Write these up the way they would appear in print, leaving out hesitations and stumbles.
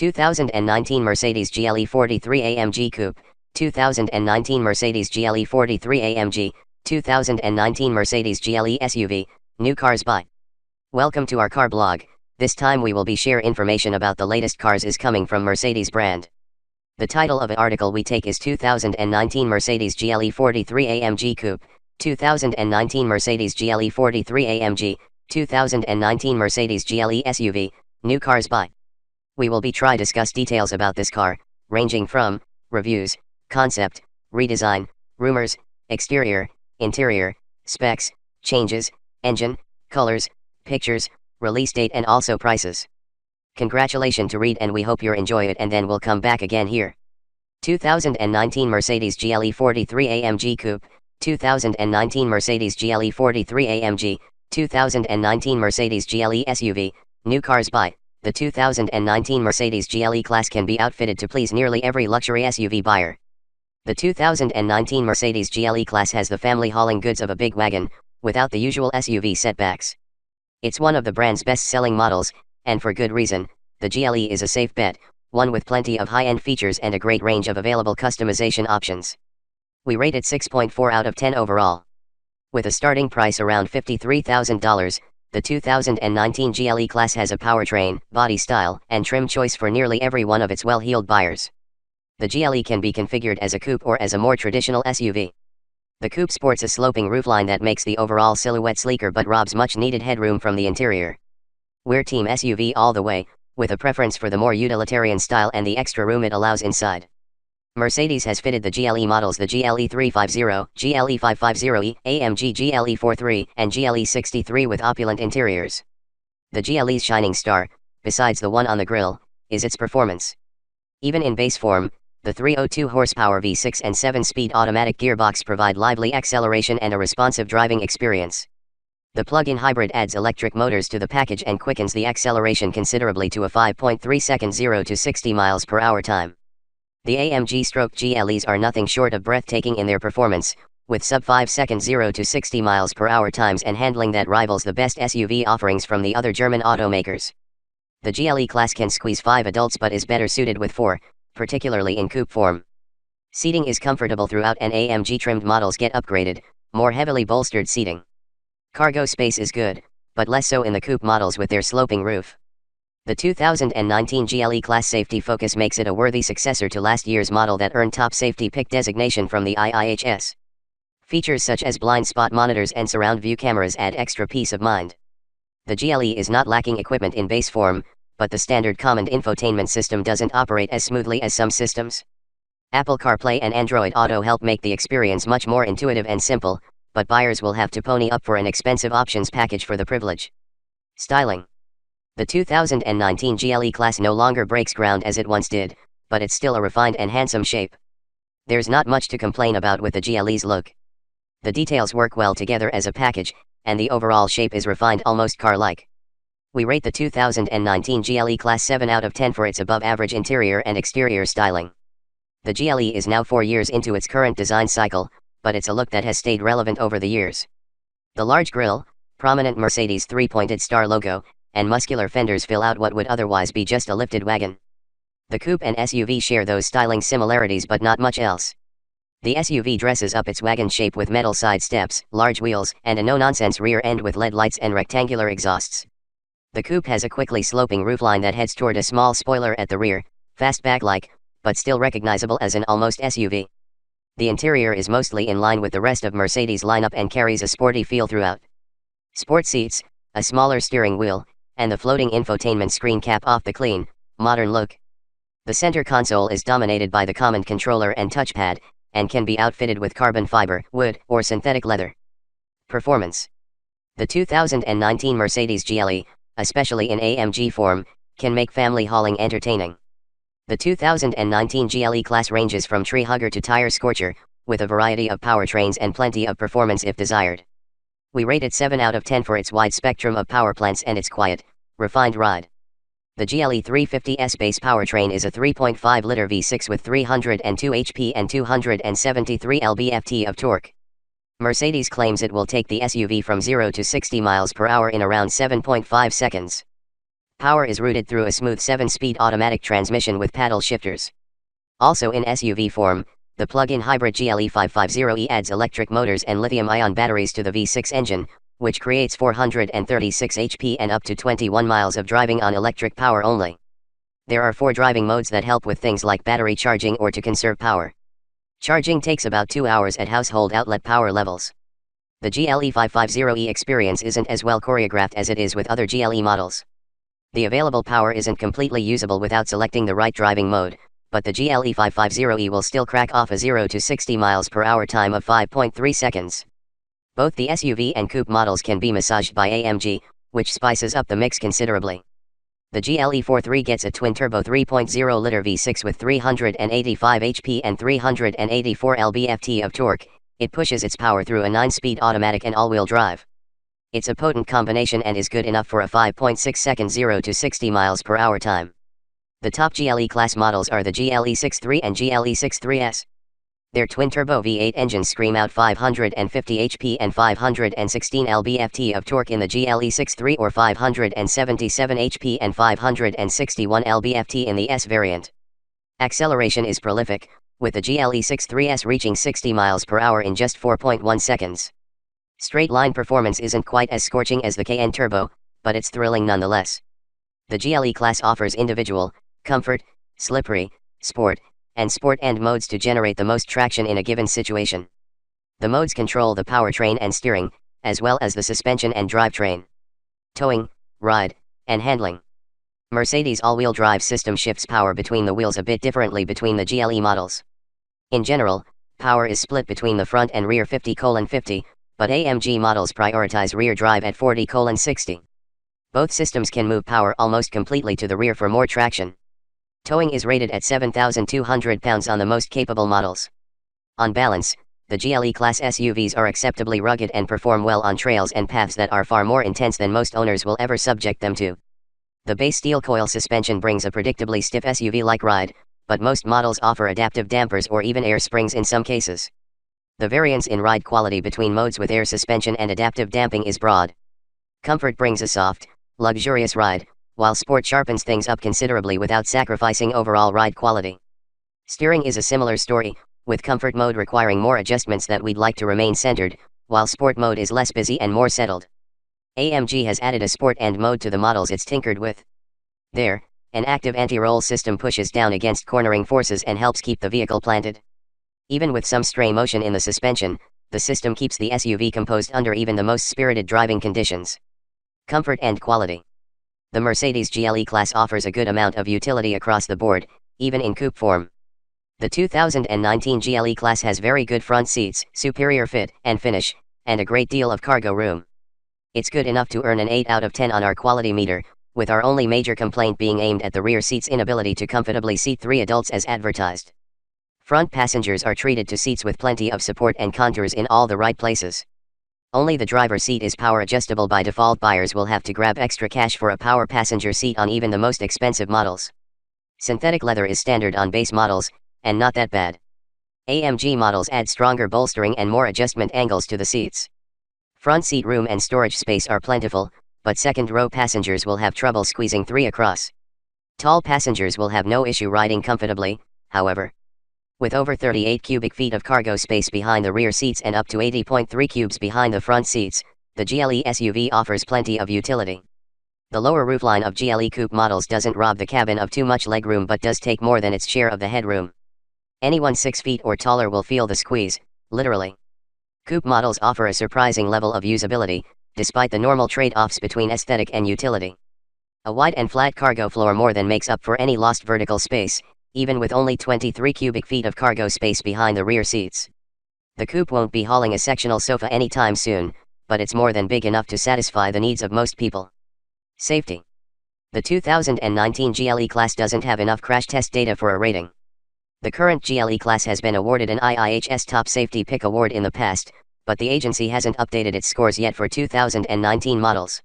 2019 Mercedes GLE 43 AMG Coupe, 2019 Mercedes GLE 43 AMG, 2019 Mercedes GLE SUV, new cars by. Welcome to our car blog. This time we will be share information about the latest cars is coming from Mercedes brand. The title of the article we take is 2019 Mercedes GLE 43 AMG Coupe, 2019 Mercedes GLE 43 AMG, 2019 Mercedes GLE SUV, new cars by. We will be try discuss details about this car, ranging from reviews, concept, redesign, rumors, exterior, interior, specs, changes, engine, colors, pictures, release date and also prices. Congratulations to read and we hope you enjoy it and then we'll come back again here. 2019 Mercedes GLE 43 AMG Coupe, 2019 Mercedes GLE 43 AMG, 2019 Mercedes GLE SUV, new cars by. The 2019 Mercedes GLE class can be outfitted to please nearly every luxury SUV buyer. The 2019 Mercedes GLE class has the family hauling goods of a big wagon, without the usual SUV setbacks. It's one of the brand's best-selling models, and for good reason. The GLE is a safe bet, one with plenty of high-end features and a great range of available customization options. We rate it 6.4 out of 10 overall. With a starting price around $53,000, the 2019 GLE class has a powertrain, body style, and trim choice for nearly every one of its well-heeled buyers. The GLE can be configured as a coupe or as a more traditional SUV. The coupe sports a sloping roofline that makes the overall silhouette sleeker but robs much-needed headroom from the interior. We're team SUV all the way, with a preference for the more utilitarian style and the extra room it allows inside. Mercedes has fitted the GLE models the GLE 350, GLE 550e, AMG GLE 43, and GLE 63 with opulent interiors. The GLE's shining star, besides the one on the grille, is its performance. Even in base form, the 302 horsepower V6 and 7-speed automatic gearbox provide lively acceleration and a responsive driving experience. The plug-in hybrid adds electric motors to the package and quickens the acceleration considerably to a 5.3 second 0 to 60 miles per hour time. The AMG GLEs are nothing short of breathtaking in their performance, with sub-5 second 0 to 60 miles per hour times and handling that rivals the best SUV offerings from the other German automakers. The GLE class can squeeze 5 adults but is better suited with 4, particularly in coupe form. Seating is comfortable throughout and AMG-trimmed models get upgraded, more heavily bolstered seating. Cargo space is good, but less so in the coupe models with their sloping roof. The 2019 GLE class safety focus makes it a worthy successor to last year's model that earned top safety pick designation from the IIHS. Features such as blind spot monitors and surround view cameras add extra peace of mind. The GLE is not lacking equipment in base form, but the standard common infotainment system doesn't operate as smoothly as some systems. Apple CarPlay and Android Auto help make the experience much more intuitive and simple, but buyers will have to pony up for an expensive options package for the privilege. Styling. The 2019 GLE class no longer breaks ground as it once did, but it's still a refined and handsome shape. There's not much to complain about with the GLE's look. The details work well together as a package, and the overall shape is refined almost car-like. We rate the 2019 GLE class 7 out of 10 for its above-average interior and exterior styling. The GLE is now 4 years into its current design cycle, but it's a look that has stayed relevant over the years. The large grille, prominent Mercedes 3-pointed star logo, and muscular fenders fill out what would otherwise be just a lifted wagon. The coupe and SUV share those styling similarities but not much else. The SUV dresses up its wagon shape with metal side steps, large wheels, and a no-nonsense rear end with LED lights and rectangular exhausts. The coupe has a quickly sloping roofline that heads toward a small spoiler at the rear, fastback-like, but still recognizable as an almost SUV. The interior is mostly in line with the rest of Mercedes' lineup and carries a sporty feel throughout. Sport seats, a smaller steering wheel, and the floating infotainment screen cap off the clean, modern look. The center console is dominated by the command controller and touchpad, and can be outfitted with carbon fiber, wood, or synthetic leather. Performance. The 2019 Mercedes GLE, especially in AMG form, can make family hauling entertaining. The 2019 GLE class ranges from tree hugger to tire scorcher, with a variety of powertrains and plenty of performance if desired. We rate it 7 out of 10 for its wide spectrum of power plants and its quiet, refined ride. The GLE 350S base powertrain is a 3.5-liter V6 with 302 HP and 273 lb-ft of torque. Mercedes claims it will take the SUV from 0 to 60 miles per hour in around 7.5 seconds. Power is routed through a smooth 7-speed automatic transmission with paddle shifters. Also in SUV form, the plug-in hybrid GLE 550E adds electric motors and lithium-ion batteries to the V6 engine, which creates 436 HP and up to 21 miles of driving on electric power only. There are 4 driving modes that help with things like battery charging or to conserve power. Charging takes about 2 hours at household outlet power levels. The GLE 550E experience isn't as well choreographed as it is with other GLE models. The available power isn't completely usable without selecting the right driving mode, but the GLE 550E will still crack off a 0 to 60 miles per hour time of 5.3 seconds. Both the SUV and coupe models can be massaged by AMG, which spices up the mix considerably. The GLE 43 gets a twin-turbo 3.0-liter V6 with 385 HP and 384 lb-ft of torque. It pushes its power through a 9-speed automatic and all-wheel drive. It's a potent combination and is good enough for a 5.6-second 0 to 60 miles per hour time. The top GLE class models are the GLE 63 and GLE 63S. Their twin-turbo V8 engines scream out 550 HP and 516 lb-ft of torque in the GLE 63 or 577 HP and 561 lb-ft in the S variant. Acceleration is prolific, with the GLE 63S reaching 60 miles per hour in just 4.1 seconds. Straight-line performance isn't quite as scorching as the Cayenne Turbo, but it's thrilling nonetheless. The GLE class offers individual, comfort, slippery, sport, and sport end modes to generate the most traction in a given situation. The modes control the powertrain and steering, as well as the suspension and drivetrain. Towing, ride, and handling. Mercedes all-wheel drive system shifts power between the wheels a bit differently between the GLE models. In general, power is split between the front and rear 50:50, but AMG models prioritize rear drive at 40:60. Both systems can move power almost completely to the rear for more traction. Towing is rated at 7,200 pounds on the most capable models. On balance, the GLE class SUVs are acceptably rugged and perform well on trails and paths that are far more intense than most owners will ever subject them to. The base steel coil suspension brings a predictably stiff SUV-like ride, but most models offer adaptive dampers or even air springs in some cases. The variance in ride quality between modes with air suspension and adaptive damping is broad. Comfort brings a soft, luxurious ride, while sport sharpens things up considerably without sacrificing overall ride quality. Steering is a similar story, with comfort mode requiring more adjustments that we'd like to remain centered, while sport mode is less busy and more settled. AMG has added a sport end mode to the models it's tinkered with. There, an active anti-roll system pushes down against cornering forces and helps keep the vehicle planted. Even with some stray motion in the suspension, the system keeps the SUV composed under even the most spirited driving conditions. Comfort and quality. The Mercedes GLE class offers a good amount of utility across the board, even in coupe form. The 2019 GLE class has very good front seats, superior fit and finish, and a great deal of cargo room. It's good enough to earn an 8 out of 10 on our quality meter, with our only major complaint being aimed at the rear seat's inability to comfortably seat 3 adults as advertised. Front passengers are treated to seats with plenty of support and contours in all the right places. Only the driver's seat is power adjustable by default. Buyers will have to grab extra cash for a power passenger seat on even the most expensive models. Synthetic leather is standard on base models, and not that bad. AMG models add stronger bolstering and more adjustment angles to the seats. Front seat room and storage space are plentiful, but second-row passengers will have trouble squeezing 3 across. Tall passengers will have no issue riding comfortably, however. With over 38 cubic feet of cargo space behind the rear seats and up to 80.3 cubes behind the front seats, the GLE SUV offers plenty of utility. The lower roofline of GLE Coupe models doesn't rob the cabin of too much legroom but does take more than its share of the headroom. Anyone 6 feet or taller will feel the squeeze, literally. Coupe models offer a surprising level of usability, despite the normal trade-offs between aesthetic and utility. A wide and flat cargo floor more than makes up for any lost vertical space, even with only 23 cubic feet of cargo space behind the rear seats. The coupe won't be hauling a sectional sofa anytime soon, but it's more than big enough to satisfy the needs of most people. Safety. The 2019 GLE class doesn't have enough crash test data for a rating. The current GLE class has been awarded an IIHS Top Safety Pick Award in the past, but the agency hasn't updated its scores yet for 2019 models.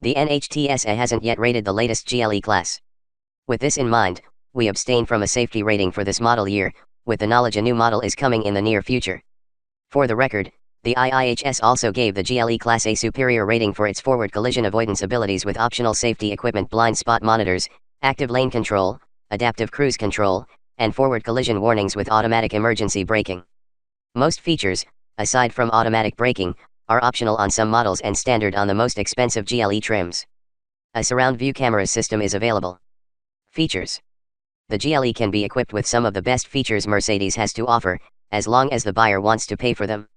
The NHTSA hasn't yet rated the latest GLE class. With this in mind, we abstain from a safety rating for this model year, with the knowledge a new model is coming in the near future. For the record, The IIHS also gave the GLE Class A superior rating for its forward collision avoidance abilities with optional safety equipment, blind spot monitors, active lane control, adaptive cruise control, and forward collision warnings with automatic emergency braking. Most features, aside from automatic braking, are optional on some models and standard on the most expensive GLE trims. A surround view camera system is available. Features. The GLE can be equipped with some of the best features Mercedes has to offer, as long as the buyer wants to pay for them.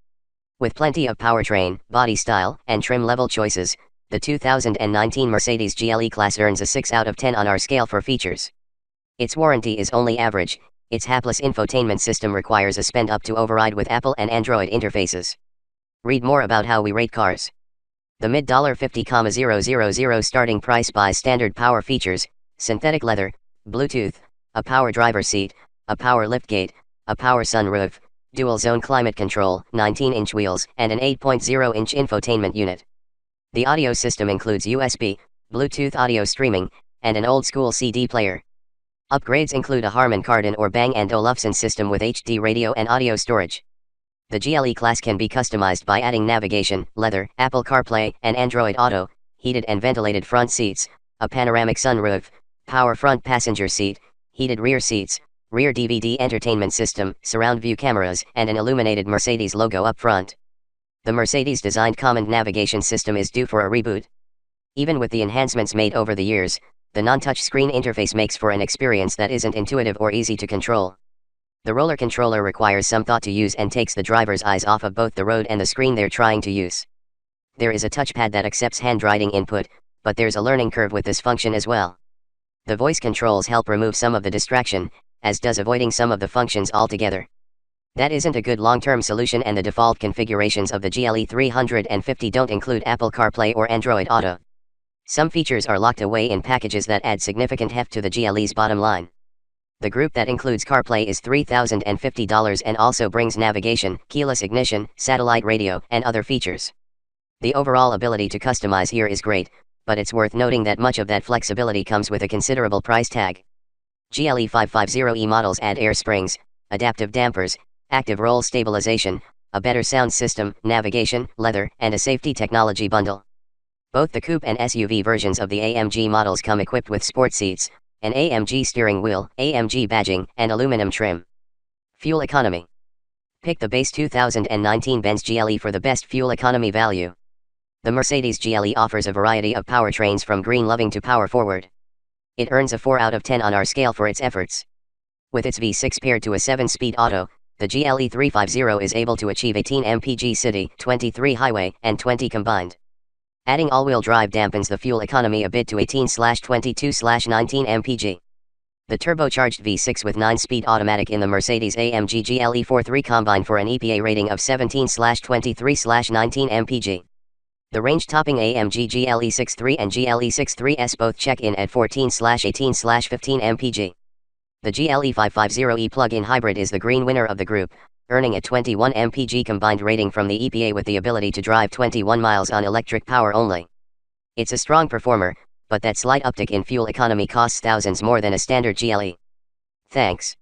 With plenty of powertrain, body style, and trim level choices, the 2019 Mercedes GLE class earns a 6 out of 10 on our scale for features. Its warranty is only average. Its hapless infotainment system requires a spend up to override with Apple and Android interfaces. Read more about how we rate cars. The mid $50,000 starting price buys standard power features, synthetic leather, Bluetooth, a power driver seat, a power liftgate, a power sunroof, dual zone climate control, 19-inch wheels, and an 8.0-inch infotainment unit. The audio system includes USB, Bluetooth audio streaming, and an old-school CD player. Upgrades include a Harman Kardon or Bang & Olufsen system with HD radio and audio storage. The GLE class can be customized by adding navigation, leather, Apple CarPlay, and Android Auto, heated and ventilated front seats, a panoramic sunroof, power front passenger seat, heated rear seats, rear DVD entertainment system, surround view cameras, and an illuminated Mercedes logo up front. The Mercedes-designed common navigation system is due for a reboot. Even with the enhancements made over the years, the non-touch screen interface makes for an experience that isn't intuitive or easy to control. The roller controller requires some thought to use and takes the driver's eyes off of both the road and the screen they're trying to use. There is a touchpad that accepts handwriting input, but there's a learning curve with this function as well. The voice controls help remove some of the distraction, as does avoiding some of the functions altogether. That isn't a good long-term solution, and the default configurations of the GLE 350 don't include Apple CarPlay or Android Auto. Some features are locked away in packages that add significant heft to the GLE's bottom line. The group that includes CarPlay is $3,050 and also brings navigation, keyless ignition, satellite radio, and other features. The overall ability to customize here is great, but it's worth noting that much of that flexibility comes with a considerable price tag. GLE 550e models add air springs, adaptive dampers, active roll stabilization, a better sound system, navigation, leather, and a safety technology bundle. Both the coupe and SUV versions of the AMG models come equipped with sport seats, an AMG steering wheel, AMG badging, and aluminum trim. Fuel economy. Pick the base 2019 Benz GLE for the best fuel economy value. The Mercedes GLE offers a variety of powertrains from green-loving to power-forward. It earns a 4 out of 10 on our scale for its efforts. With its V6 paired to a 7-speed auto, the GLE 350 is able to achieve 18 mpg city, 23 highway, and 20 combined. Adding all-wheel drive dampens the fuel economy a bit to 18/22/19 mpg. The turbocharged V6 with 9-speed automatic in the Mercedes AMG GLE 43 combine for an EPA rating of 17/23/19 mpg. The range-topping AMG GLE 63 and GLE 63S both check in at 14/18/15 mpg. The GLE 550e plug-in hybrid is the green winner of the group, earning a 21 mpg combined rating from the EPA with the ability to drive 21 miles on electric power only. It's a strong performer, but that slight uptick in fuel economy costs thousands more than a standard GLE. Thanks.